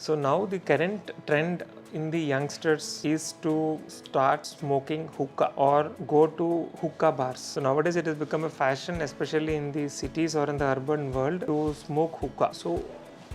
So now the current trend in the youngsters is to start smoking hookah or go to hookah bars. So nowadays it has become a fashion, especially in the cities or in the urban world, to smoke hookah. So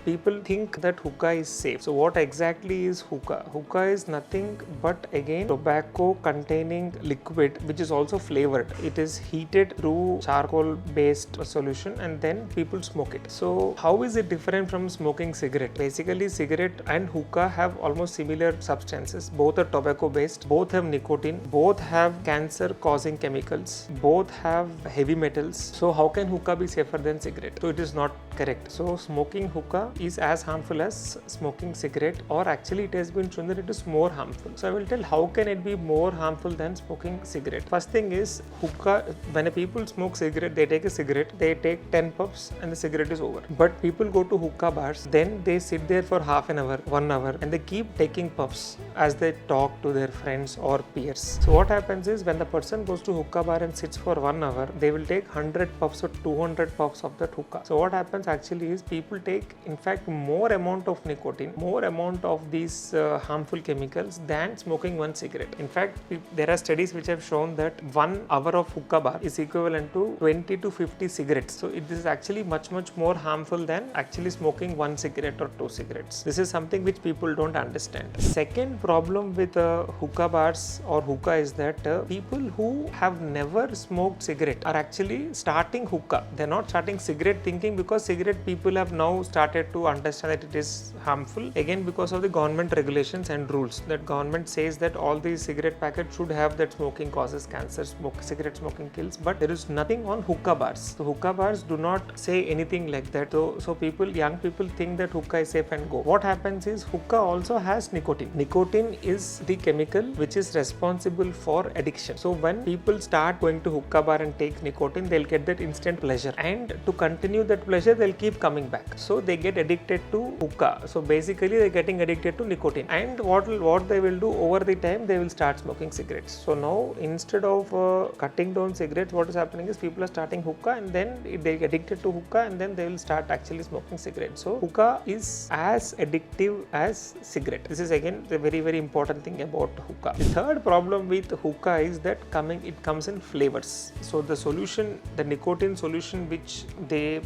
people think that hookah is safe. So what exactly is hookah? Hookah is nothing but again tobacco containing liquid which is also flavored. It is heated through charcoal based solution and then people smoke it. So how is it different from smoking cigarette? Basically cigarette and hookah have almost similar substances. Both are tobacco based, both have nicotine, both have cancer causing chemicals, both have heavy metals. So how can hookah be safer than cigarette? So it is not correct. So smoking hookah is as harmful as smoking cigarette, or actually it has been shown that it is more harmful. So I will tell how can it be more harmful than smoking cigarette. First thing is hookah, when people smoke cigarette, they take a cigarette, they take 10 puffs and the cigarette is over. But people go to hookah bars, then they sit there for half an hour, 1 hour and they keep taking puffs as they talk to their friends or peers. So what happens is when the person goes to hookah bar and sits for 1 hour, they will take 100 puffs or 200 puffs of that hookah. So what happens actually is people take in fact more amount of nicotine, more amount of these harmful chemicals than smoking one cigarette. In fact, there are studies which have shown that 1 hour of hookah bar is equivalent to 20 to 50 cigarettes. So it is actually much more harmful than actually smoking 1 cigarette or 2 cigarettes. This is something which people don't understand. Second problem with hookah bars or hookah is that people who have never smoked cigarette are actually starting hookah. They're not starting cigarette thinking, because cigarette people have now started to understand that it is harmful, again because of the government regulations and rules. That government says that all these cigarette packets should have that smoking causes cancer, cigarette smoking kills, but there is nothing on hookah bars. So hookah bars do not say anything like that. So young people think that hookah is safe and go. What happens is hookah also has nicotine. Nicotine is the chemical which is responsible for addiction. So when people start going to hookah bar and take nicotine, they'll get that instant pleasure, and to continue that pleasure they'll keep coming back. So they get addicted to hookah. So basically they're getting addicted to nicotine, and what they will do over the time, they will start smoking cigarettes. So now instead of cutting down cigarettes, what is happening is people are starting hookah and then they get addicted to hookah and then they will start actually smoking cigarettes. So hookah is as addictive as cigarette. This is again the very important thing about hookah. The third problem with hookah is that it comes in flavors. So the solution, the nicotine solution which they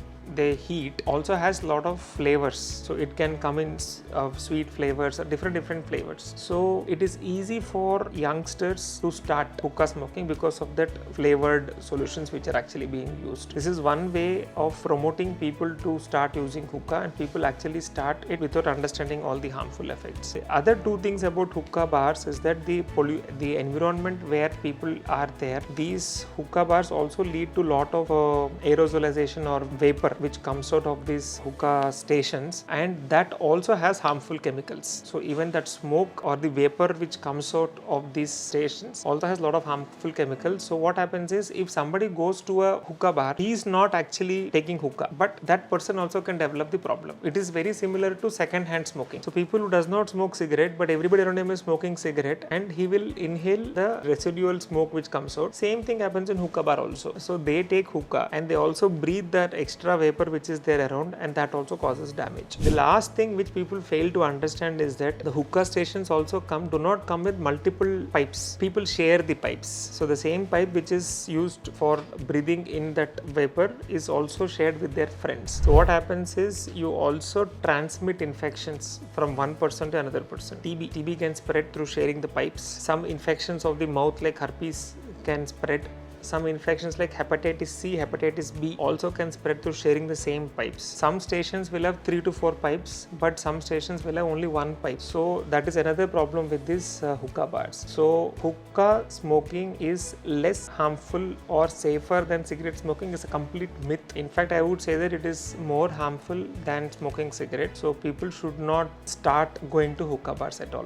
heat also has a lot of flavors. So it can come in sweet flavors or different flavors. So it is easy for youngsters to start hookah smoking because of that flavored solutions which are actually being used. This is one way of promoting people to start using hookah, and people actually start it without understanding all the harmful effects. The other two things about hookah bars is that the environment where people are there, these hookah bars also lead to lot of aerosolization or vapor which comes out of these hookah stations, and that also has harmful chemicals. So even that smoke or the vapor which comes out of these stations also has a lot of harmful chemicals. So what happens is if somebody goes to a hookah bar, he is not actually taking hookah, but that person also can develop the problem. It is very similar to second hand smoking. So people who does not smoke cigarette, but everybody around him is smoking cigarette, and he will inhale the residual smoke which comes out. Same thing happens in hookah bar also. So they take hookah and they also breathe that extra vapor which is there around, and that also causes damage. The last thing which people fail to understand is that the hookah stations also do not come with multiple pipes. People share the pipes. So the same pipe which is used for breathing in that vapor is also shared with their friends. So what happens is you also transmit infections from one person to another person. TB can spread through sharing the pipes. Some infections of the mouth like herpes can spread. Some infections like hepatitis C, hepatitis B also can spread through sharing the same pipes. Some stations will have 3 to 4 pipes, but some stations will have only 1 pipe. So that is another problem with these hookah bars. So hookah smoking is less harmful or safer than cigarette smoking is a complete myth. In fact, I would say that it is more harmful than smoking cigarette. So people should not start going to hookah bars at all.